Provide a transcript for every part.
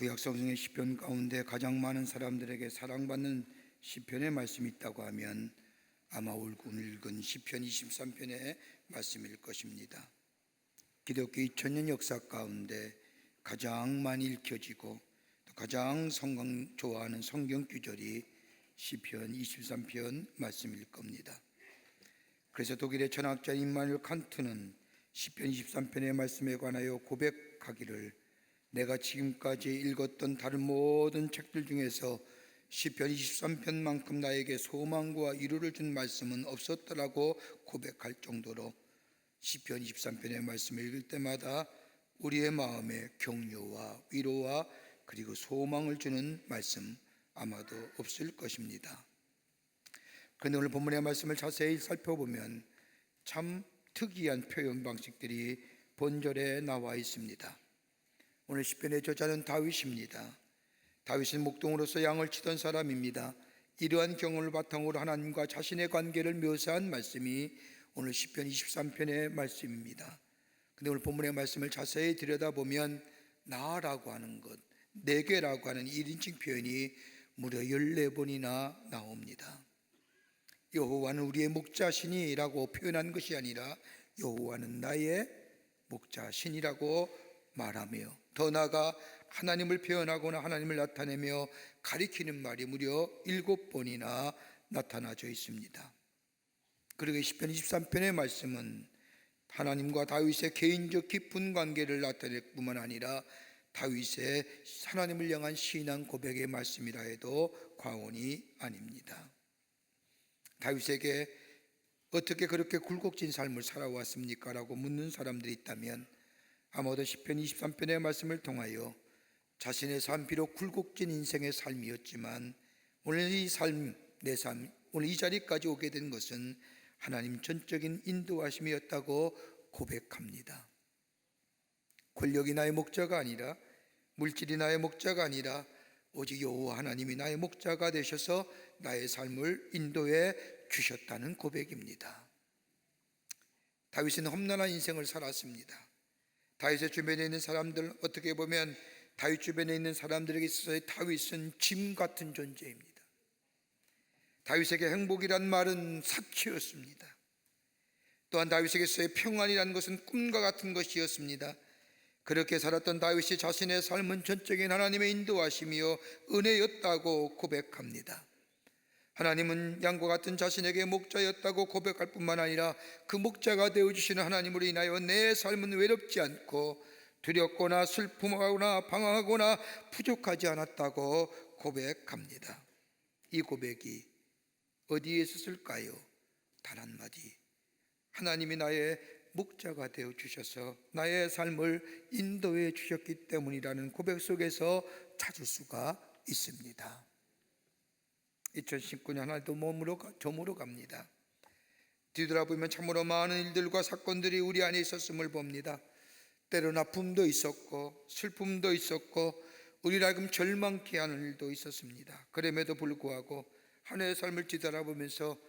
구약 성경의 시편 가운데 가장 많은 사람들에게 사랑받는 시편의 말씀이 있다고 하면 아마 오늘 읽은 시편 23편의 말씀일 것입니다. 기독교 2000년 역사 가운데 가장 많이 읽혀지고 또 가장 좋아하는 성경 구절이 시편 23편 말씀일 겁니다. 그래서 독일의 철학자 임마누엘 칸트는 시편 23편의 말씀에 관하여 고백하기를, 내가 지금까지 읽었던 다른 모든 책들 중에서 시편 23편만큼 나에게 소망과 위로를 준 말씀은 없었더라고 고백할 정도로 시편 23편의 말씀을 읽을 때마다 우리의 마음에 격려와 위로와 그리고 소망을 주는 말씀 아마도 없을 것입니다. 그런데 오늘 본문의 말씀을 자세히 살펴보면 참 특이한 표현 방식들이 본절에 나와 있습니다. 오늘 시편의 저자는 다윗입니다. 다윗은 목동으로서 양을 치던 사람입니다. 이러한 경험을 바탕으로 하나님과 자신의 관계를 묘사한 말씀이 오늘 시편 23편의 말씀입니다. 근데 오늘 본문의 말씀을 자세히 들여다보면 나라고 하는 것, 내게라고 하는 1인칭 표현이 무려 14번이나 나옵니다. 여호와는 우리의 목자시니라고 표현한 것이 아니라 여호와는 나의 목자시니라고 말하며, 더 나아가 하나님을 표현하거나 하나님을 나타내며 가리키는 말이 무려 7번이나 나타나져 있습니다. 그리고 시편 23편의 말씀은 하나님과 다윗의 개인적 깊은 관계를 나타낼 뿐만 아니라 다윗의 하나님을 향한 신앙 고백의 말씀이라 해도 과언이 아닙니다. 다윗에게 어떻게 그렇게 굴곡진 삶을 살아왔습니까? 라고 묻는 사람들이 있다면 아마도 시편 23편의 말씀을 통하여 자신의 삶, 비록 굴곡진 인생의 삶이었지만 오늘 이 삶, 내 삶, 오늘 이 자리까지 오게 된 것은 하나님 전적인 인도하심이었다고 고백합니다. 권력이 나의 목자가 아니라, 물질이 나의 목자가 아니라 오직 여호와 하나님이 나의 목자가 되셔서 나의 삶을 인도해 주셨다는 고백입니다. 다윗은 험난한 인생을 살았습니다. 다윗의 주변에 있는 사람들, 어떻게 보면 다윗 주변에 있는 사람들에게 있어서 다윗은 짐 같은 존재입니다. 다윗에게 행복이란 말은 사치였습니다. 또한 다윗에게서의 평안이라는 것은 꿈과 같은 것이었습니다. 그렇게 살았던 다윗이 자신의 삶은 전적인 하나님의 인도하심이요 은혜였다고 고백합니다. 하나님은 양과 같은 자신에게 목자였다고 고백할 뿐만 아니라 그 목자가 되어주시는 하나님으로 인하여 내 삶은 외롭지 않고 두렵거나 슬픔하거나 방황하거나 부족하지 않았다고 고백합니다. 이 고백이 어디에 있었을까요? 단 한마디, 하나님이 나의 목자가 되어 주셔서 나의 삶을 인도해 주셨기 때문이라는 고백 속에서 찾을 수가 있습니다. 2019년 하나도 저물어 갑니다. 뒤돌아보면 참으로 많은 일들과 사건들이 우리 안에 있었음을 봅니다. 때론 아픔도 있었고 슬픔도 있었고 우리를 하여금 절망케 하는 일도 있었습니다. 그럼에도 불구하고 한 해의 삶을 뒤돌아보면서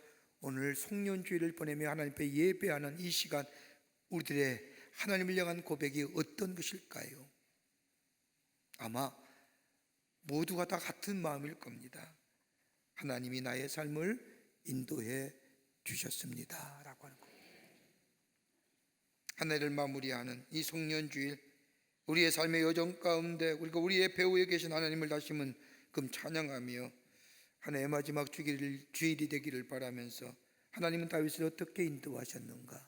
오늘 송년주일을 보내며 하나님 앞에 예배하는 이 시간, 우리들의 하나님을 향한 고백이 어떤 것일까요? 아마 모두가 다 같은 마음일 겁니다. 하나님이 나의 삶을 인도해 주셨습니다 라고 하는 겁니다. 한 해를 마무리하는 이 송년주일, 우리의 삶의 여정 가운데 그리고 우리의 배후에 계신 하나님을 다시금 찬양하며 한 해의 마지막 주일이 되기를 바라면서 하나님은 다윗을 어떻게 인도하셨는가,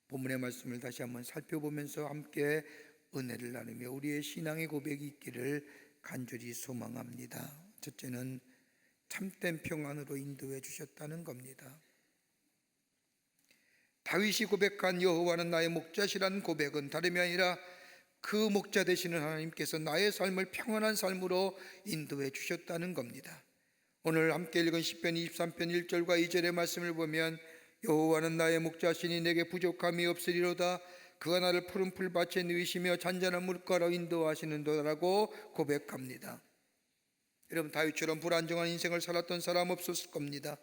본문의 말씀을 다시 한번 살펴보면서 함께 은혜를 나누며 우리의 신앙의 고백이 있기를 간절히 소망합니다. 첫째는 참된 평안으로 인도해 주셨다는 겁니다. 다윗이 고백한 여호와는 나의 목자시라는 고백은 다름이 아니라 그 목자 되시는 하나님께서 나의 삶을 평안한 삶으로 인도해 주셨다는 겁니다. 오늘 함께 읽은 시편 23편 1절과 2절의 말씀을 보면 여호와는 나의 목자시니 내게 부족함이 없으리로다. 그가 나를 푸른 풀밭에 누이시며 잔잔한 물가로 인도하시는도라고 고백합니다. 여러분, 다윗처럼 불안정한 인생을 살았던 사람 없었을 겁니다.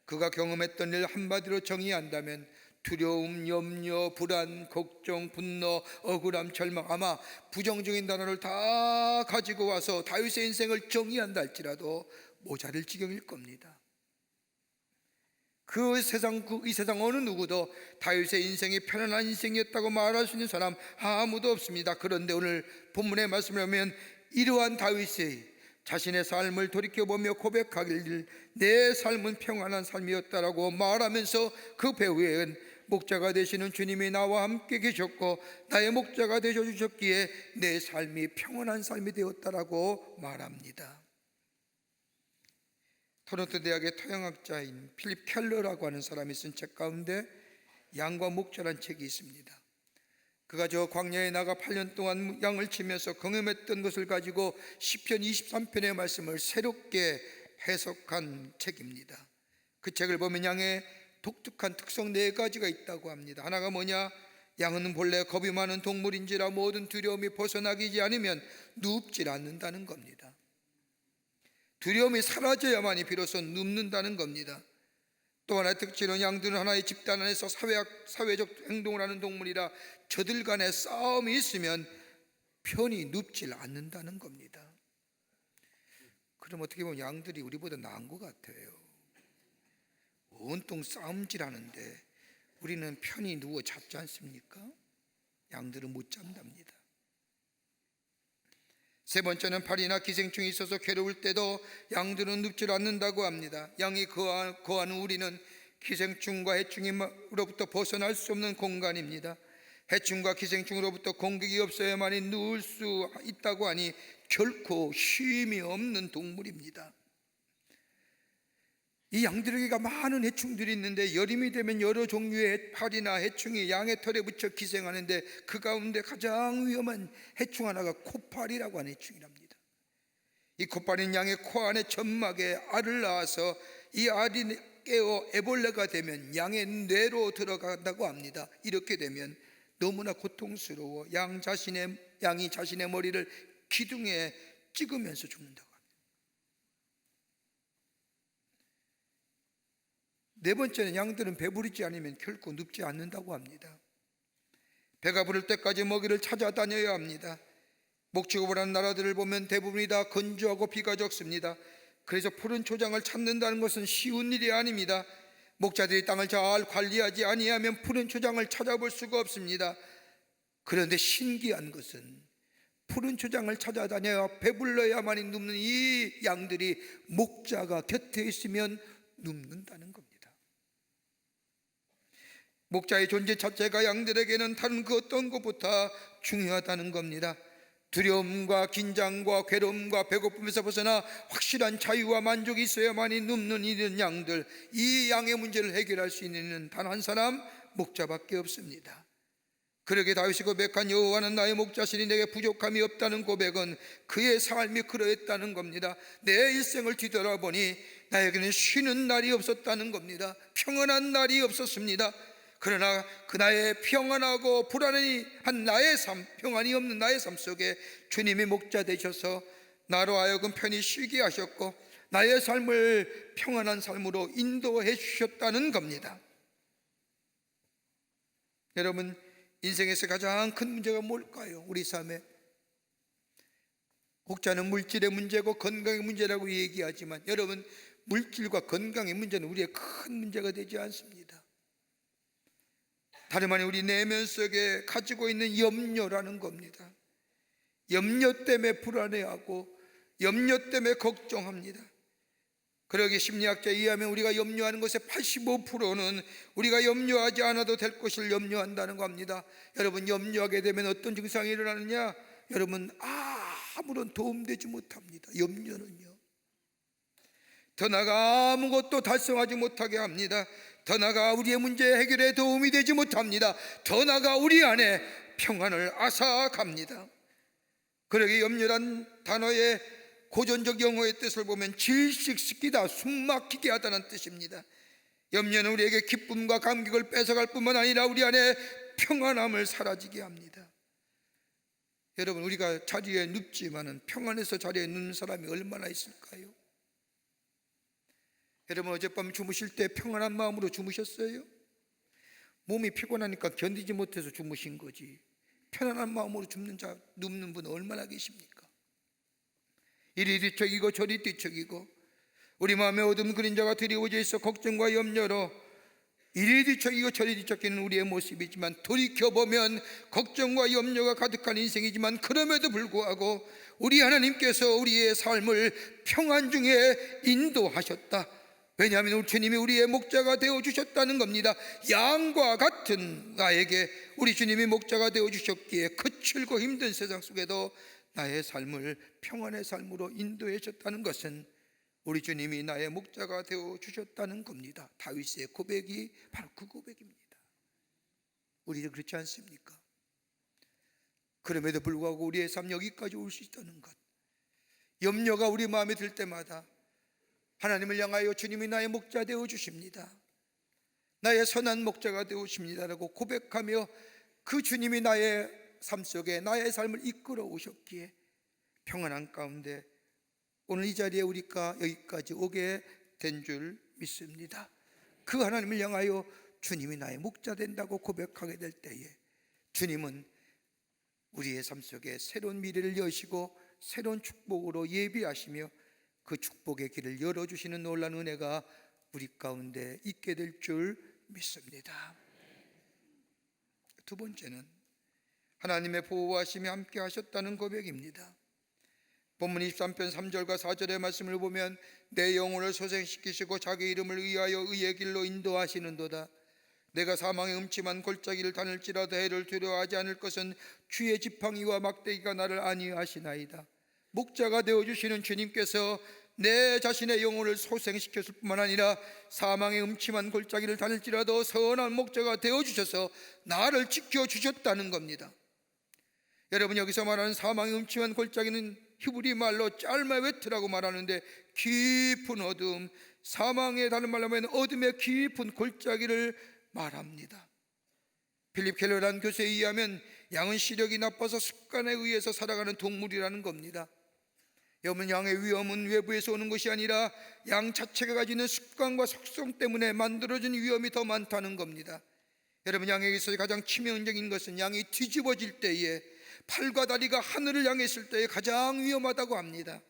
그가 경험했던 일 한마디로 정의한다면 두려움, 염려, 불안, 걱정, 분노, 억울함, 절망, 아마 부정적인 단어를 다 가지고 와서 다윗의 인생을 정의한다 할지라도 모자랄 지경일 겁니다. 이 세상 어느 누구도 다윗의 인생이 편안한 인생이었다고 말할 수 있는 사람 아무도 없습니다. 그런데 오늘 본문의 말씀을 보면 이러한 다윗이 자신의 삶을 돌이켜보며 고백하길 내 삶은 평안한 삶이었다라고 말하면서 그 배후에는 목자가 되시는 주님이 나와 함께 계셨고 나의 목자가 되셔주셨기에 내 삶이 평안한 삶이 되었다라고 말합니다. 토론토 대학의 토양학자인 필립 켈러라고 하는 사람이 쓴 책 가운데 양과 목자란 책이 있습니다. 그가 저 광야에 나가 8년 동안 양을 치면서 경험했던 것을 가지고 시편 23편의 말씀을 새롭게 해석한 책입니다. 그 책을 보면 양의 독특한 특성 4가지가 있다고 합니다. 하나가 뭐냐? 양은 본래 겁이 많은 동물인지라 모든 두려움이 벗어나기 않으면 눕질 않는다는 겁니다. 두려움이 사라져야만이 비로소 눕는다는 겁니다. 또 하나의 특징은 양들은 하나의 집단 안에서 사회적 행동을 하는 동물이라 저들 간에 싸움이 있으면 편히 눕질 않는다는 겁니다. 그럼 어떻게 보면 양들이 우리보다 나은 것 같아요. 온통 싸움질하는데 우리는 편히 누워 잤지 않습니까? 양들은 못 잔답니다. 세 번째는 발이나 기생충이 있어서 괴로울 때도 양들은 눕질 않는다고 합니다. 양이 거하는 우리는 기생충과 해충으로부터 벗어날 수 없는 공간입니다. 해충과 기생충으로부터 공격이 없어야만이 누울 수 있다고 하니 결코 쉼이 없는 동물입니다. 이 양들에게가 많은 해충들이 있는데 여름이 되면 여러 종류의 파리나 해충이 양의 털에 붙여 기생하는데 그 가운데 가장 위험한 해충 하나가 코파리라고 하는 해충이랍니다. 이 코파리는 양의 코 안에 점막에 알을 낳아서 이 알이 깨어 애벌레가 되면 양의 뇌로 들어간다고 합니다. 이렇게 되면 너무나 고통스러워 양이 자신의 머리를 기둥에 찍으면서 죽는다고. 네 번째는 양들은 배부르지 않으면 결코 눕지 않는다고 합니다. 배가 부를 때까지 먹이를 찾아다녀야 합니다. 목축업을 하는 나라들을 보면 대부분이 다 건조하고 비가 적습니다. 그래서 푸른 초장을 찾는다는 것은 쉬운 일이 아닙니다. 목자들이 땅을 잘 관리하지 아니하면 푸른 초장을 찾아볼 수가 없습니다. 그런데 신기한 것은 푸른 초장을 찾아다녀야 배불러야만이 눕는 이 양들이 목자가 곁에 있으면 눕는다는 겁니다. 목자의 존재 자체가 양들에게는 다른 그 어떤 것보다 중요하다는 겁니다. 두려움과 긴장과 괴로움과 배고픔에서 벗어나 확실한 자유와 만족이 있어야만이 눕는 이런 양들, 이 양의 문제를 해결할 수 있는 단 한 사람, 목자밖에 없습니다. 그러게 다윗이 고백한 여호와는 나의 목자시니 내게 부족함이 없다는 고백은 그의 삶이 그러했다는 겁니다. 내 일생을 뒤돌아보니 나에게는 쉬는 날이 없었다는 겁니다. 평안한 날이 없었습니다. 그러나 그 나의 평안하고 불안한 나의 삶, 평안이 없는 나의 삶 속에 주님이 목자 되셔서 나로 하여금 편히 쉬게 하셨고 나의 삶을 평안한 삶으로 인도해 주셨다는 겁니다. 여러분, 인생에서 가장 큰 문제가 뭘까요? 우리 삶에 목자는 물질의 문제고 건강의 문제라고 얘기하지만 여러분, 물질과 건강의 문제는 우리의 큰 문제가 되지 않습니다. 다름 아닌 우리 내면 속에 가지고 있는 염려라는 겁니다. 염려 때문에 불안해하고 염려 때문에 걱정합니다. 그러기 심리학자에 의하면 우리가 염려하는 것의 85%는 우리가 염려하지 않아도 될 것을 염려한다는 겁니다. 여러분, 염려하게 되면 어떤 증상이 일어나느냐? 여러분, 아무런 도움되지 못합니다. 염려는요, 더 나아가 아무것도 달성하지 못하게 합니다. 더 나아가 우리의 문제 해결에 도움이 되지 못합니다. 더 나아가 우리 안에 평안을 앗아갑니다. 그러기 염려란 단어의 고전적 영어의 뜻을 보면 질식시키다, 숨막히게 하다는 뜻입니다. 염려는 우리에게 기쁨과 감격을 뺏어갈 뿐만 아니라 우리 안에 평안함을 사라지게 합니다. 여러분, 우리가 자리에 눕지만은 평안해서 자리에 눕는 사람이 얼마나 있을까요? 여러분, 어젯밤 주무실 때 평안한 마음으로 주무셨어요? 몸이 피곤하니까 견디지 못해서 주무신 거지. 편안한 마음으로 눕는 분 얼마나 계십니까? 이리 뒤척이고 저리 뒤척이고 우리 마음에 어둠 그림자가 드리워져 있어 걱정과 염려로 이리 뒤척이고 저리 뒤척이는 우리의 모습이지만, 돌이켜보면 걱정과 염려가 가득한 인생이지만, 그럼에도 불구하고 우리 하나님께서 우리의 삶을 평안 중에 인도하셨다. 왜냐하면 우리 주님이 우리의 목자가 되어주셨다는 겁니다. 양과 같은 나에게 우리 주님이 목자가 되어주셨기에 거칠고 힘든 세상 속에도 나의 삶을 평안의 삶으로 인도해 줬다는 것은 우리 주님이 나의 목자가 되어주셨다는 겁니다. 다윗의 고백이 바로 그 고백입니다. 우리도 그렇지 않습니까? 그럼에도 불구하고 우리의 삶 여기까지 올 수 있다는 것, 염려가 우리 마음에 들 때마다 하나님을 향하여 주님이 나의 목자 되어주십니다, 나의 선한 목자가 되어주십니다라고 고백하며 그 주님이 나의 삶 속에 나의 삶을 이끌어 오셨기에 평안한 가운데 오늘 이 자리에 우리가 여기까지 오게 된 줄 믿습니다. 그 하나님을 향하여 주님이 나의 목자 된다고 고백하게 될 때에 주님은 우리의 삶 속에 새로운 미래를 여시고 새로운 축복으로 예비하시며 그 축복의 길을 열어주시는 놀라운 은혜가 우리 가운데 있게 될 줄 믿습니다. 두 번째는 하나님의 보호하심이 함께 하셨다는 고백입니다. 본문 23편 3절과 4절의 말씀을 보면 내 영혼을 소생시키시고 자기 이름을 위하여 의의 길로 인도하시는도다. 내가 사망의 음침한 골짜기를 다닐지라도 해를 두려워하지 않을 것은 주의 지팡이와 막대기가 나를 안위하시나이다. 목자가 되어주시는 주님께서 내 자신의 영혼을 소생시켰을 뿐만 아니라 사망의 음침한 골짜기를 다닐지라도 선한 목자가 되어주셔서 나를 지켜주셨다는 겁니다. 여러분, 여기서 말하는 사망의 음침한 골짜기는 히브리 말로 짤마웨트라고 말하는데 깊은 어둠, 사망의 다른 말로 하면 어둠의 깊은 골짜기를 말합니다. 필립 켈러라는 교수에 의하면 양은 시력이 나빠서 습관에 의해서 살아가는 동물이라는 겁니다. 여러분, 양의 위험은 외부에서 오는 것이 아니라 양 자체가 가지는 습관과 속성 때문에 만들어진 위험이 더 많다는 겁니다. 여러분, 양에게서 가장 치명적인 것은 양이 뒤집어질 때에 팔과 다리가 하늘을 향해 있을 때에 가장 위험하다고 합니다.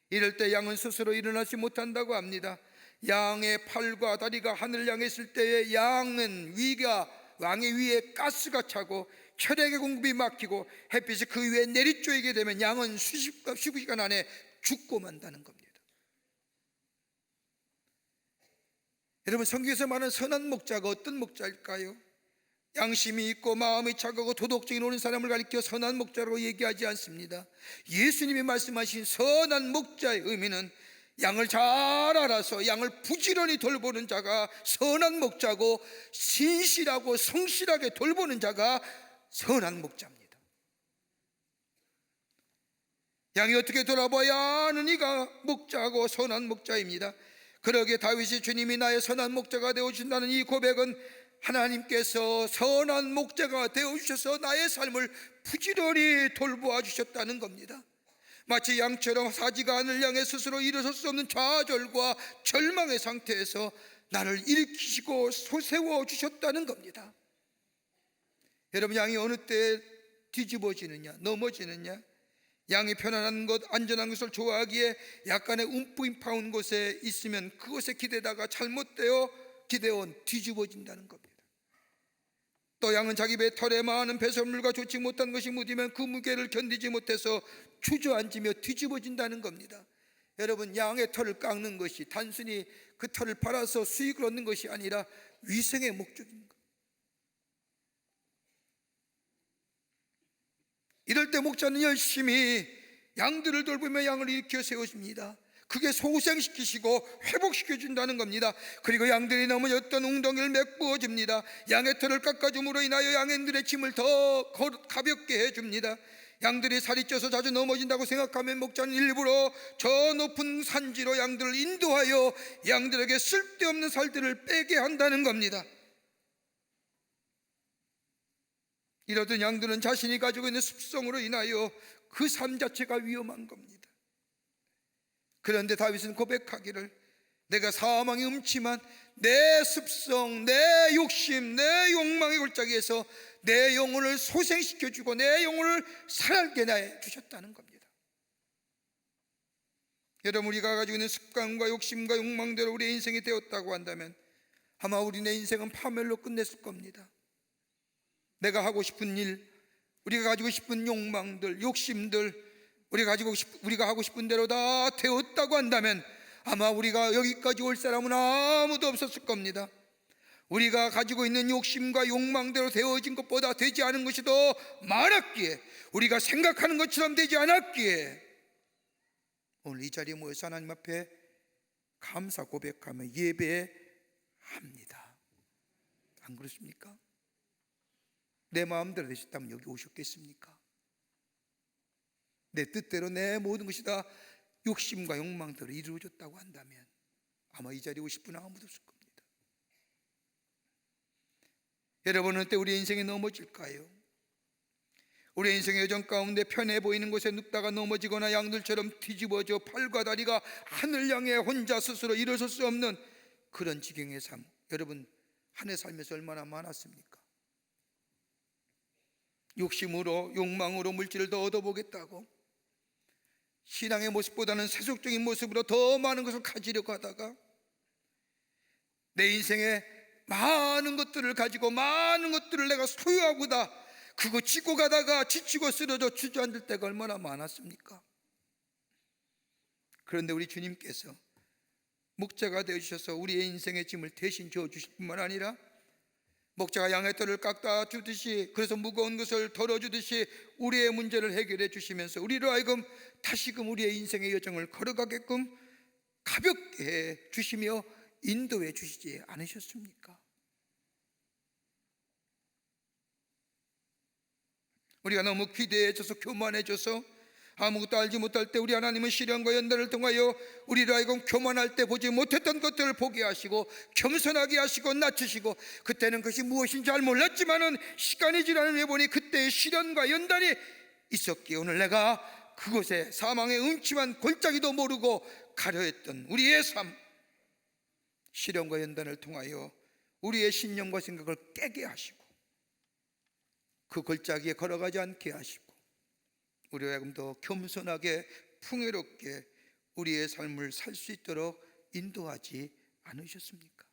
이럴 때 양은 스스로 일어나지 못한다고 합니다. 양의 팔과 다리가 하늘을 향해 있을 때에 양의 위에 가스가 차고 혈액의 공급이 막히고 햇빛이 그 위에 내리쬐게 되면 양은 수십 시간 안에 죽고 만다는 겁니다. 여러분, 성경에서 말하는 선한 목자가 어떤 목자일까요? 양심이 있고 마음이 착하고 도덕적인 옳은 사람을 가리켜 선한 목자라고 얘기하지 않습니다. 예수님이 말씀하신 선한 목자의 의미는 양을 잘 알아서 양을 부지런히 돌보는 자가 선한 목자고, 신실하고 성실하게 돌보는 자가 선한 목자입니다. 양이 어떻게 돌아봐야 하는 이가 목자고 선한 목자입니다. 그러기에 다윗이 주님이 나의 선한 목자가 되어준다는 이 고백은 하나님께서 선한 목자가 되어주셔서 나의 삶을 부지런히 돌보아 주셨다는 겁니다. 마치 양처럼 사지가 하늘 향해 스스로 일어설 수 없는 좌절과 절망의 상태에서 나를 일으키시고 세워 주셨다는 겁니다. 여러분, 양이 어느 때 뒤집어지느냐, 넘어지느냐, 양이 편안한 것, 안전한 것을 좋아하기에 약간의 움푹파온 곳에 있으면 그것에 기대다가 잘못되어 기대온 뒤집어진다는 겁니다. 또 양은 자기 배 털에 많은 배설물과 좋지 못한 것이 묻으면 그 무게를 견디지 못해서 주저앉으며 뒤집어진다는 겁니다. 여러분, 양의 털을 깎는 것이 단순히 그 털을 팔아서 수익을 얻는 것이 아니라 위생의 목적인 것. 이럴 때 목자는 열심히 양들을 돌보며 양을 일으켜 세워줍니다. 그게 소생시키시고 회복시켜준다는 겁니다. 그리고 양들이 넘어졌던 웅덩이를 메꾸어줍니다. 양의 털을 깎아줌으로 인하여 양들의 짐을 더 가볍게 해줍니다. 양들이 살이 쪄서 자주 넘어진다고 생각하면 목자는 일부러 저 높은 산지로 양들을 인도하여 양들에게 쓸데없는 살들을 빼게 한다는 겁니다. 이러던 양들은 자신이 가지고 있는 습성으로 인하여 그 삶 자체가 위험한 겁니다. 그런데 다윗은 고백하기를 내가 사망의 음침한 내 습성, 내 욕심, 내 욕망의 골짜기에서 내 영혼을 소생시켜주고 내 영혼을 살게 해 주셨다는 겁니다. 여러분, 우리가 가지고 있는 습관과 욕심과 욕망대로 우리의 인생이 되었다고 한다면 아마 우리의 인생은 파멸로 끝냈을 겁니다. 내가 하고 싶은 일, 우리가 가지고 싶은 욕망들, 욕심들, 우리가 하고 싶은 대로 다 되었다고 한다면 아마 우리가 여기까지 올 사람은 아무도 없었을 겁니다. 우리가 가지고 있는 욕심과 욕망대로 되어진 것보다 되지 않은 것이 더 많았기에, 우리가 생각하는 것처럼 되지 않았기에 오늘 이 자리에 모여서 하나님 앞에 감사 고백하며 예배합니다. 안 그렇습니까? 내 마음대로 되셨다면 여기 오셨겠습니까? 내 뜻대로 내 모든 것이 다 욕심과 욕망대로 이루어졌다고 한다면 아마 이 자리에 오실 분은 아무도 없을 겁니다. 여러분은 어때 우리의 인생에 넘어질까요? 우리의 인생의 여정 가운데 편해 보이는 곳에 눕다가 넘어지거나 양들처럼 뒤집어져 팔과 다리가 하늘 향해 혼자 스스로 일어설 수 없는 그런 지경의 삶, 여러분 한 해 살면서 얼마나 많았습니까? 욕심으로, 욕망으로 물질을 더 얻어보겠다고 신앙의 모습보다는 세속적인 모습으로 더 많은 것을 가지려고 하다가 내 인생에 많은 것들을 가지고 많은 것들을 내가 소유하고다 그거 짓고 가다가 지치고 쓰러져 주저앉을 때가 얼마나 많았습니까? 그런데 우리 주님께서 목자가 되어주셔서 우리의 인생의 짐을 대신 져주실 뿐만 아니라 목자가 양의 털을 깎아 주듯이, 그래서 무거운 것을 덜어주듯이 우리의 문제를 해결해 주시면서 우리로 하여금 다시금 우리의 인생의 여정을 걸어가게끔 가볍게 해 주시며 인도해 주시지 않으셨습니까? 우리가 너무 기대해져서 교만해져서 아무것도 알지 못할 때 우리 하나님은 시련과 연단을 통하여 우리로 하여금 교만할 때 보지 못했던 것들을 보게 하시고 겸손하게 하시고 낮추시고, 그때는 그것이 무엇인지 잘 몰랐지만은 시간이 지나는 후에 보니 그때의 시련과 연단이 있었기에 오늘 내가 그곳에 사망의 음침한 골짜기도 모르고 가려 했던 우리의 삶, 시련과 연단을 통하여 우리의 신념과 생각을 깨게 하시고 그 골짜기에 걸어가지 않게 하시고 우리와 하여금 더 겸손하게 풍요롭게 우리의 삶을 살 수 있도록 인도하지 않으셨습니까?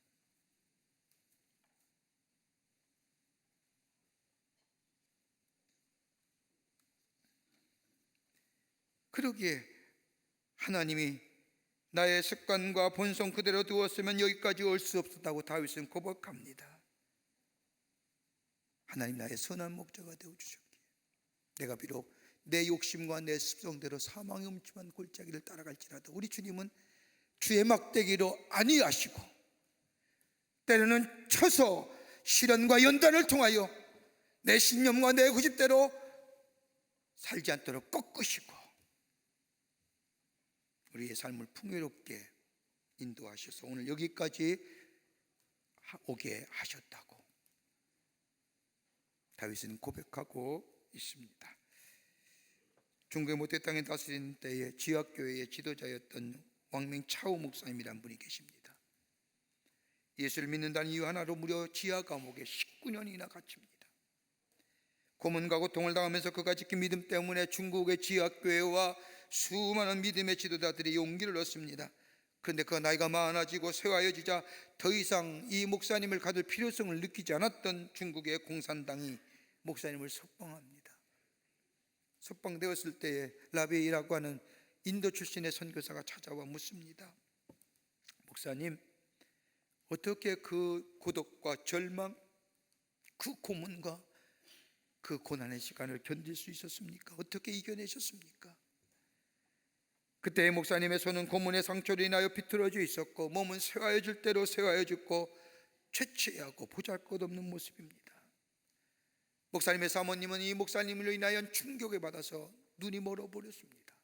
그러기에 하나님이 나의 습관과 본성 그대로 두었으면 여기까지 올 수 없었다고 다윗은 고백합니다. 하나님 나의 선한 목자가 되어주셨기에 내가 비록 내 욕심과 내 습성대로 사망의 음침한 골짜기를 따라갈지라도 우리 주님은 주의 막대기로 안위하시고 때로는 쳐서 시련과 연단을 통하여 내 신념과 내 고집대로 살지 않도록 꺾으시고 우리의 삶을 풍요롭게 인도하셔서 오늘 여기까지 오게 하셨다고 다윗은 고백하고 있습니다. 중국의 모태 땅에 다스리는 때에 지하교회의 지도자였던 왕명 차오 목사님이라는 분이 계십니다. 예수를 믿는다는 이유 하나로 무려 지하 감옥에 19년이나 갇힙니다. 고문과 고통을 당하면서 그가 지킨 믿음 때문에 중국의 지하교회와 수많은 믿음의 지도자들이 용기를 얻습니다. 그런데 그가 나이가 많아지고 쇠하여지자 더 이상 이 목사님을 가둘 필요성을 느끼지 않았던 중국의 공산당이 목사님을 석방합니다. 석방되었을 때에 라베이라고 하는 인도 출신의 선교사가 찾아와 묻습니다. 목사님, 어떻게 그 고독과 절망, 그 고문과 그 고난의 시간을 견딜 수 있었습니까? 어떻게 이겨내셨습니까? 그때 목사님의 손은 고문의 상처로 인하여 비틀어져 있었고 몸은 쇠하여질 대로 쇠하여졌고 죄취하고 보잘것없는 모습입니다. 목사님의 사모님은 이 목사님으로 인하여 충격을 받아서 눈이 멀어버렸습니다.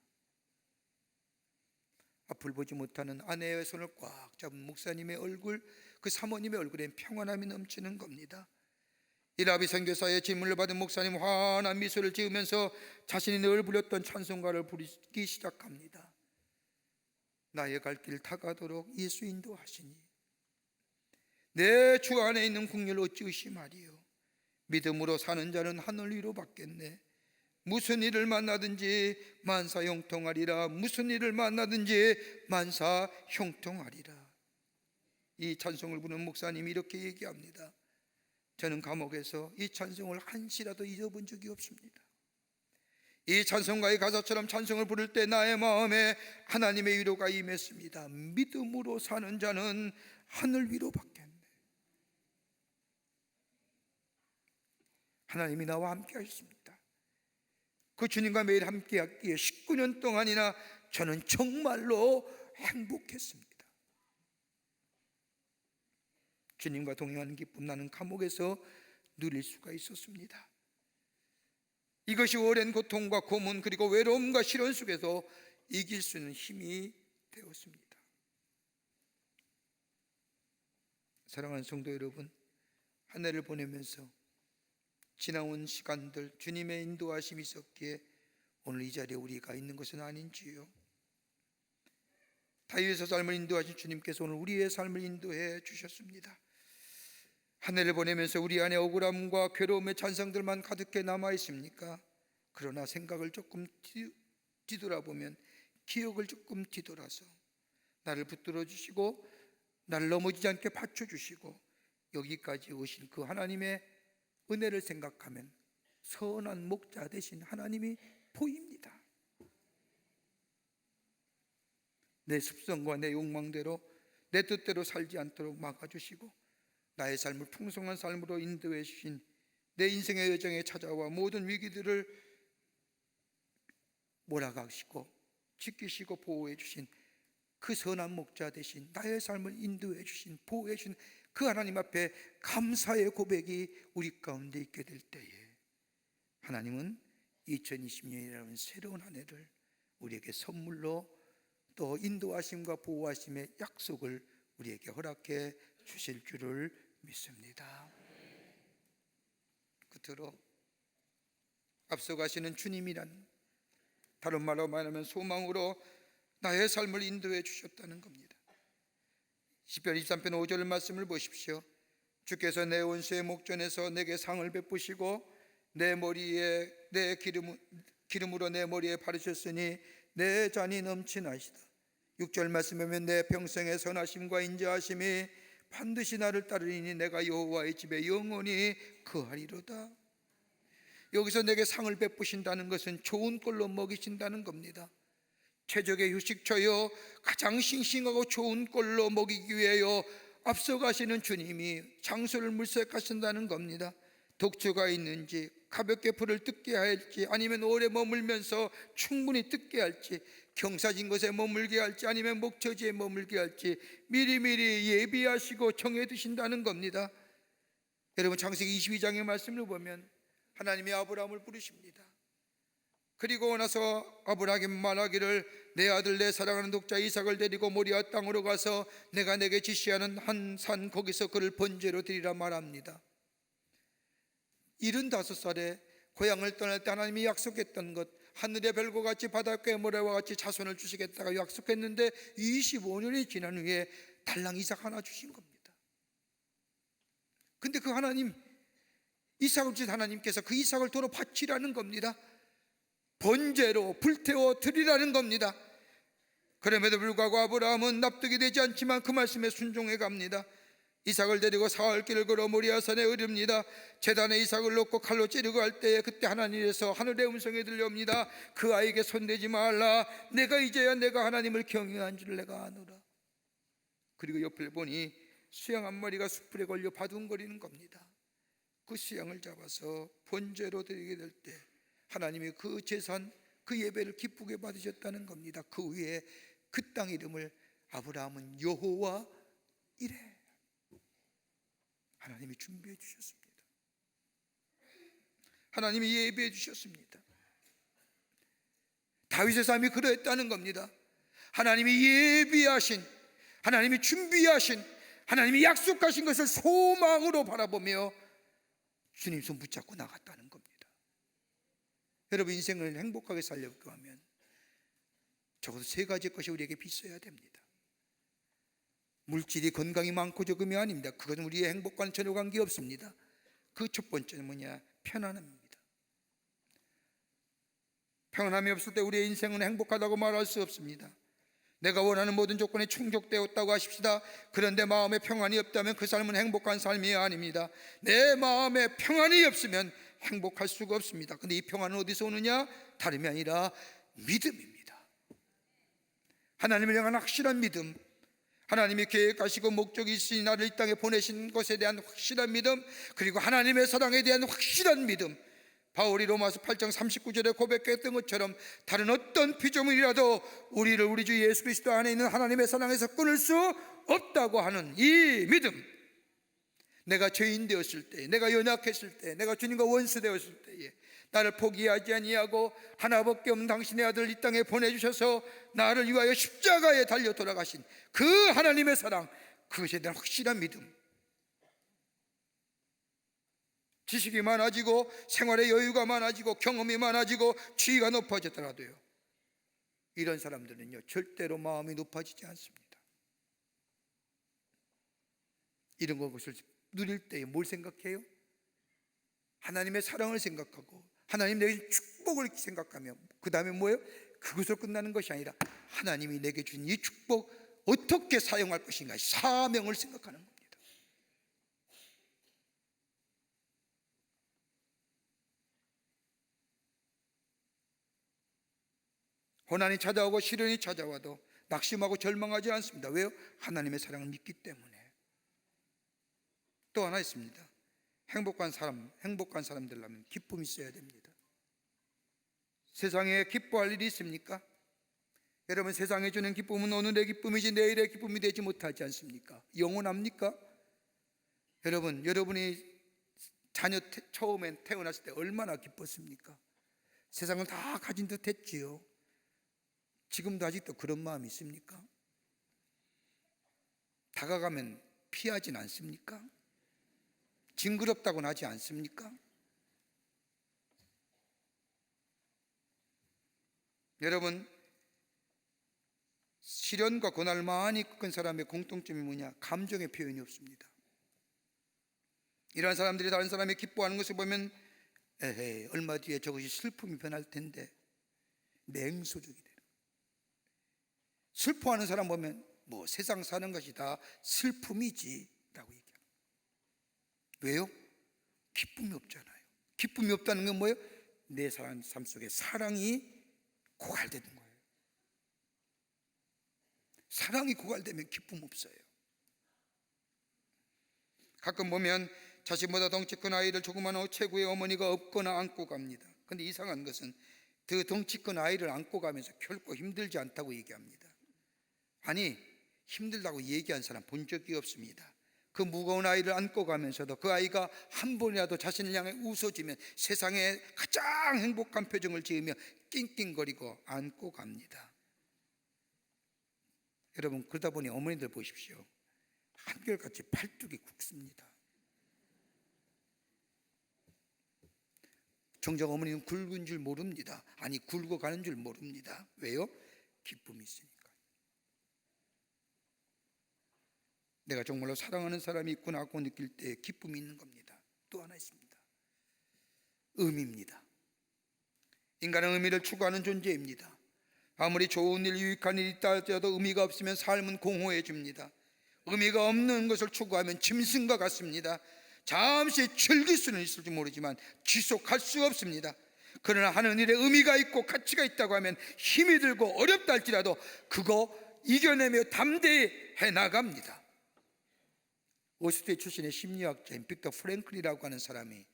앞을 보지 못하는 아내의 손을 꽉 잡은 목사님의 얼굴, 그 사모님의 얼굴엔 평안함이 넘치는 겁니다. 이라비 선교사의 질문을 받은 목사님 환한 미소를 지으면서 자신이 늘 부렸던 찬송가를 부르기 시작합니다. 나의 갈 길 다가도록 예수 인도하시니 내 주 안에 있는 국률 어찌 의심하리요. 믿음으로 사는 자는 하늘 위로 받겠네. 무슨 일을 만나든지 만사 형통하리라. 무슨 일을 만나든지 만사 형통하리라. 이 찬송을 부르는 목사님이 이렇게 얘기합니다. 저는 감옥에서 이 찬송을 한시라도 잊어본 적이 없습니다. 이 찬송가의 가사처럼 찬송을 부를 때 나의 마음에 하나님의 위로가 임했습니다. 믿음으로 사는 자는 하늘 위로 받겠네. 하나님이 나와 함께 하셨습니다. 그 주님과 매일 함께 하기에 19년 동안이나 저는 정말로 행복했습니다. 주님과 동행하는 기쁨, 나는 감옥에서 누릴 수가 있었습니다. 이것이 오랜 고통과 고문 그리고 외로움과 시련 속에서 이길 수 있는 힘이 되었습니다. 사랑하는 성도 여러분, 한 해를 보내면서 지나온 시간들 주님의 인도하심이 있었기에 오늘 이 자리에 우리가 있는 것은 아닌지요. 다윗의 삶을 인도하신 주님께서 오늘 우리의 삶을 인도해 주셨습니다. 한 해를 보내면서 우리 안에 억울함과 괴로움의 잔상들만 가득해 남아 있습니까? 그러나 생각을 조금 뒤돌아보면, 기억을 조금 뒤돌아서 나를 붙들어 주시고 나를 넘어지지 않게 받쳐주시고 여기까지 오신 그 하나님의 은혜를 생각하면 선한 목자 되신 하나님이 보입니다. 내 습성과 내 욕망대로 내 뜻대로 살지 않도록 막아주시고 나의 삶을 풍성한 삶으로 인도해 주신, 내 인생의 여정에 찾아와 모든 위기들을 몰아가시고 지키시고 보호해 주신 그 선한 목자 되신, 나의 삶을 인도해 주신, 보호해 주신 그 하나님 앞에 감사의 고백이 우리 가운데 있게 될 때에 하나님은 2020년이라는 새로운 한 해를 우리에게 선물로 또 인도하심과 보호하심의 약속을 우리에게 허락해 주실 줄을 믿습니다. 끝으로 앞서가시는 주님이란 다른 말로 말하면 소망으로 나의 삶을 인도해 주셨다는 겁니다. 시편 23편 5절 말씀을 보십시오. 주께서 내 원수의 목전에서 내게 상을 베푸시고 내 머리에 내 기름으로 내 머리에 바르셨으니 내 잔이 넘치나이다. 6절 말씀에 보면 내 평생의 선하심과 인자하심이 반드시 나를 따르리니 내가 여호와의 집에 영원히 거하리로다. 여기서 내게 상을 베푸신다는 것은 좋은 꼴로 먹이신다는 겁니다. 최적의 휴식처요, 가장 싱싱하고 좋은 꼴로 먹이기 위하여 앞서가시는 주님이 장소를 물색하신다는 겁니다. 독초가 있는지, 가볍게 불을 뜯게 할지, 아니면 오래 머물면서 충분히 뜯게 할지, 경사진 곳에 머물게 할지, 아니면 목처지에 머물게 할지 미리미리 예비하시고 정해두신다는 겁니다. 여러분, 창세기 22장의 말씀을 보면 하나님이 아브라함을 부르십니다. 그리고 나서 아브라함에게 말하기를 내 아들 내 사랑하는 독자 이삭을 데리고 모리아 땅으로 가서 내가 내게 지시하는 한 산 거기서 그를 번제로 드리라 말합니다. 75살에 고향을 떠날 때 하나님이 약속했던 것, 하늘의 별과 같이 바닷가의 모래와 같이 자손을 주시겠다고 약속했는데 25년이 지난 후에 달랑 이삭 하나 주신 겁니다. 근데 그 하나님, 이삭을 주신 하나님께서 그 이삭을 도로 바치라는 겁니다. 번제로 불태워 드리라는 겁니다. 그럼에도 불구하고 아브라함은 납득이 되지 않지만 그 말씀에 순종해 갑니다. 이삭을 데리고 사흘 길을 걸어 모리아산에 이릅니다. 제단에 이삭을 놓고 칼로 찌르고 할 때에 그때 하나님께서 하늘의 음성이 들려옵니다. 그 아이에게 손대지 말라. 내가 이제야 내가 하나님을 경외한 줄 내가 아노라. 그리고 옆을 보니 수양 한 마리가 숯불에 걸려 바둥거리는 겁니다. 그 수양을 잡아서 번제로 드리게 될 때 하나님이 그 제산, 그 예배를 기쁘게 받으셨다는 겁니다. 그 후에 그 땅 이름을 아브라함은 여호와 이레, 하나님이 준비해 주셨습니다. 하나님이 예배해 주셨습니다. 다윗의 삶이 그러했다는 겁니다. 하나님이 예비하신, 하나님이 준비하신, 하나님이 약속하신 것을 소망으로 바라보며 주님 손 붙잡고 나갔다는 겁니다. 여러분, 인생을 행복하게 살려고 하면 적어도 세 가지 것이 우리에게 있어야 됩니다. 물질이 건강이 많고 적음이 아닙니다. 그것은 우리의 행복과는 전혀 관계없습니다. 그 첫 번째는 뭐냐? 편안함입니다. 평안함이 없을 때 우리의 인생은 행복하다고 말할 수 없습니다. 내가 원하는 모든 조건이 충족되었다고 하십시다. 그런데 마음에 평안이 없다면 그 삶은 행복한 삶이 아닙니다. 내 마음에 평안이 없으면 행복할 수가 없습니다. 근데 이 평안은 어디서 오느냐? 다름이 아니라 믿음입니다. 하나님을 향한 확실한 믿음, 하나님이 계획하시고 목적이 있으니 나를 이 땅에 보내신 것에 대한 확실한 믿음, 그리고 하나님의 사랑에 대한 확실한 믿음. 바울이 로마서 8장 39절에 고백했던 것처럼 다른 어떤 피조물이라도 우리를 우리 주 예수 그리스도 안에 있는 하나님의 사랑에서 끊을 수 없다고 하는 이 믿음, 내가 죄인 되었을 때, 내가 연약했을 때, 내가 주님과 원수 되었을 때에 나를 포기하지 아니하고 하나밖에 없는 당신의 아들 이 땅에 보내주셔서 나를 위하여 십자가에 달려 돌아가신 그 하나님의 사랑, 그것에 대한 확실한 믿음. 지식이 많아지고 생활의 여유가 많아지고 경험이 많아지고 지위가 높아졌더라도요, 이런 사람들은요 절대로 마음이 높아지지 않습니다. 이런 것을 누릴 때에 뭘 생각해요? 하나님의 사랑을 생각하고 하나님 내게 축복을 생각하며, 그 다음에 뭐예요? 그것으로 끝나는 것이 아니라 하나님이 내게 준 이 축복 어떻게 사용할 것인가, 사명을 생각하는 겁니다. 고난이 찾아오고 시련이 찾아와도 낙심하고 절망하지 않습니다. 왜요? 하나님의 사랑을 믿기 때문에. 또 하나 있습니다. 행복한 사람들라면 기쁨이 있어야 됩니다. 세상에 기뻐할 일이 있습니까? 여러분, 세상에 주는 기쁨은 오늘의 기쁨이지 내일의 기쁨이 되지 못하지 않습니까? 영원합니까? 여러분, 여러분이 자녀 처음엔 태어났을 때 얼마나 기뻤습니까? 세상을 다 가진 듯 했지요. 지금도 아직도 그런 마음이 있습니까? 다가가면 피하진 않습니까? 징그럽다고는 하지 않습니까? 여러분, 시련과 고난을 많이 겪은 사람의 공통점이 뭐냐? 감정의 표현이 없습니다. 이러한 사람들이 다른 사람이 기뻐하는 것을 보면 에헤이, 얼마 뒤에 저것이 슬픔이 변할 텐데 맹소적이 돼요. 슬퍼하는 사람 보면 뭐 세상 사는 것이 다 슬픔이지 라고 얘기합니다. 왜요? 기쁨이 없잖아요. 기쁨이 없다는 건 뭐예요? 내 삶 속에 사랑이 고갈되는 거예요. 사랑이 고갈되면 기쁨 없어요. 가끔 보면 자신보다 덩치 큰 아이를 조그마한 체구의 어머니가 업거나 안고 갑니다. 그런데 이상한 것은 그 덩치 큰 아이를 안고 가면서 결코 힘들지 않다고 얘기합니다. 아니, 힘들다고 얘기한 사람 본 적이 없습니다. 그 무거운 아이를 안고 가면서도 그 아이가 한 번이라도 자신을 향해 웃어주면 세상에 가장 행복한 표정을 지으며 낑낑거리고 안고 갑니다. 여러분, 그러다 보니 어머니들 보십시오. 한결같이 팔뚝이 굵습니다. 정작 어머니는 굵은 줄 모릅니다. 아니, 굵어가는 줄 모릅니다. 왜요? 기쁨이 있으니까. 내가 정말로 사랑하는 사람이 있구나 하고 느낄 때 기쁨이 있는 겁니다. 또 하나 있습니다. 의미입니다. 인간은 의미를 추구하는 존재입니다. 아무리 좋은 일, 유익한 일이 있다 하더라도 의미가 없으면 삶은 공허해집니다. 의미가 없는 것을 추구하면 짐승과 같습니다. 잠시 즐길 수는 있을지 모르지만 지속할 수 없습니다. 그러나 하는 일에 의미가 있고 가치가 있다고 하면 힘이 들고 어렵다 할지라도 그거 이겨내며 담대히 해나갑니다. 오스트리아 출신의 심리학자인 빅터 프랭클이라고 하는 사람이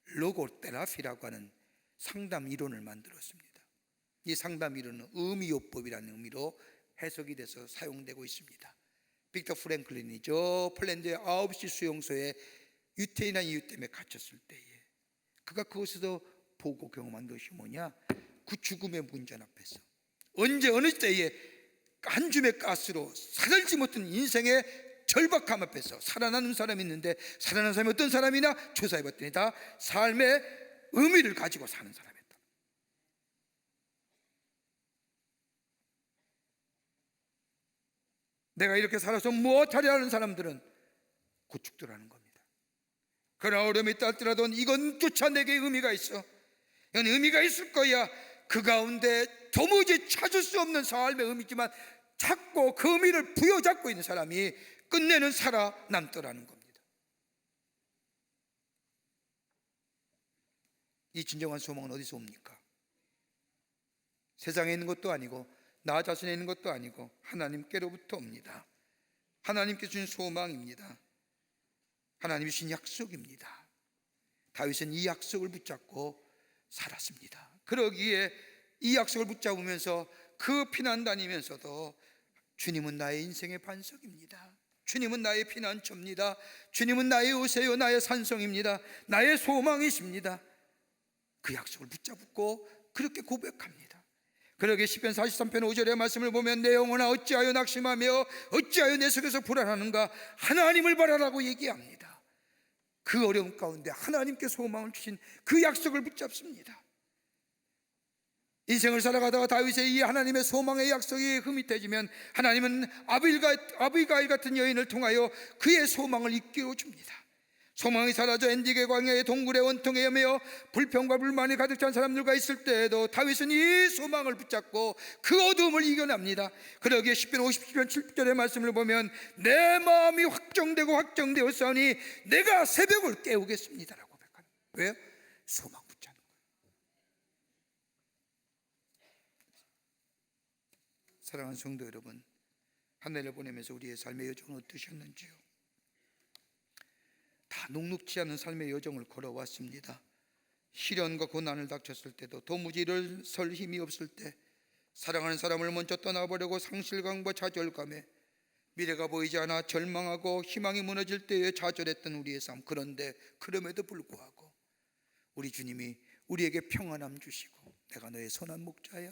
로고테라피라고 하는 상담 이론을 만들었습니다. 이 상담 이론은 의미요법이라는 의미로 해석이 돼서 사용되고 있습니다. 빅터 프랭클린이 저 폴란드의 9시 수용소에 유태인한 이유 때문에 갇혔을 때에 그가 그것에서 보고 경험한 것이 뭐냐? 그 죽음의 문전 앞에서 언제 어느 때에 한 줌의 가스로 사달지 못한 인생의 절박함 앞에서 살아나는 사람이 있는데, 살아나는 사람이 어떤 사람이냐? 조사해봤더니 다 삶의 의미를 가지고 사는 사람이었다. 내가 이렇게 살아서 무엇하려 하는 사람들은 구축도라는 겁니다. 그러나 어려움이 있다 할지라도 이건 쫓아 내게 의미가 있어, 이건 의미가 있을 거야. 그 가운데 도무지 찾을 수 없는 삶의 의미지만 찾고 그 의미를 부여잡고 있는 사람이 끝내는 살아남더라는 겁니다. 이 진정한 소망은 어디서 옵니까? 세상에 있는 것도 아니고 나 자신에 있는 것도 아니고 하나님께로부터 옵니다. 하나님께 주신 소망입니다. 하나님이 주신 약속입니다. 다윗은 이 약속을 붙잡고 살았습니다. 그러기에 이 약속을 붙잡으면서 그 피난 다니면서도 주님은 나의 인생의 반석입니다. 주님은 나의 피난처입니다. 주님은 나의 요새요 나의 산성입니다. 나의 소망이십니다. 그 약속을 붙잡고 그렇게 고백합니다. 그러기에 시편 43편 5절의 말씀을 보면 내 영혼아 어찌하여 낙심하며 어찌하여 내 속에서 불안하는가, 하나님을 바라라고 얘기합니다. 그 어려움 가운데 하나님께 소망을 주신 그 약속을 붙잡습니다. 인생을 살아가다가 다윗의 이 하나님의 소망의 약속이 흐뭇해지면 하나님은 아비가일 같은 여인을 통하여 그의 소망을 이끌어 줍니다. 소망이 사라져 엔디게 광야의 동굴의 원통에 헤매어 불평과 불만이 가득 찬 사람들과 있을 때에도 다윗은 이 소망을 붙잡고 그 어두움을 이겨냅니다. 그러기에 시편 50편 7절의 말씀을 보면 내 마음이 확정되었사오니 내가 새벽을 깨우겠습니다 라고 고백합니다. 왜요? 소망 붙잡는 거예요. 사랑하는 성도 여러분, 한 해를 보내면서 우리의 삶의 여정은 어떠셨는지요? 다 녹록지 않은 삶의 여정을 걸어왔습니다. 시련과 고난을 닥쳤을 때도 도무지 일어설 힘이 없을 때, 사랑하는 사람을 먼저 떠나보려고 상실감과 좌절감에 미래가 보이지 않아 절망하고 희망이 무너질 때에 좌절했던 우리의 삶. 그런데 그럼에도 불구하고 우리 주님이 우리에게 평안함 주시고 내가 너의 선한 목자야,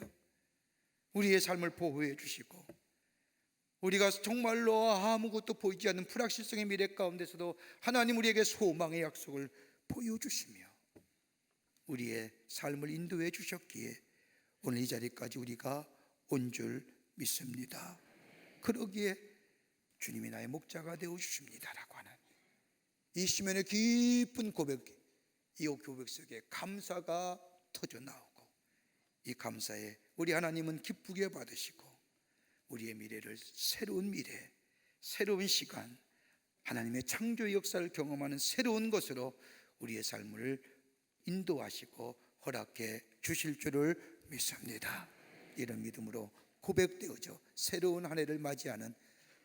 우리의 삶을 보호해 주시고 우리가 정말로 아무것도 보이지 않는 불확실성의 미래 가운데서도 하나님 우리에게 소망의 약속을 보여주시며 우리의 삶을 인도해 주셨기에 오늘 이 자리까지 우리가 온 줄 믿습니다. 그러기에 주님이 나의 목자가 되어 주십니다 라고 하는 이 시면의 깊은 고백, 이 고백 속에 감사가 터져 나오고 이 감사에 우리 하나님은 기쁘게 받으시고 우리의 미래를 새로운 미래, 새로운 시간, 하나님의 창조의 역사를 경험하는 새로운 것으로 우리의 삶을 인도하시고 허락해 주실 줄을 믿습니다. 이런 믿음으로 고백되어져 새로운 한 해를 맞이하는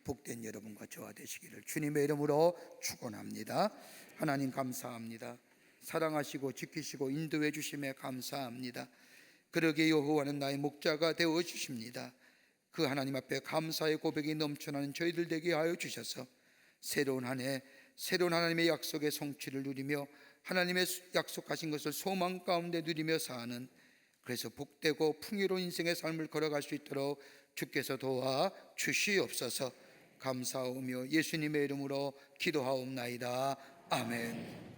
복된 여러분과 저와 되시기를 주님의 이름으로 축원합니다. 하나님 감사합니다. 사랑하시고 지키시고 인도해 주심에 감사합니다. 그러기에 여호와는 나의 목자가 되어 주십니다. 그 하나님 앞에 감사의 고백이 넘쳐나는 저희들 되게 하여 주셔서 새로운 한 해, 새로운 하나님의 약속의 성취를 누리며 하나님의 약속하신 것을 소망 가운데 누리며 사는, 그래서 복되고 풍요로운 인생의 삶을 걸어갈 수 있도록 주께서 도와 주시옵소서. 감사하며 예수님의 이름으로 기도하옵나이다. 아멘.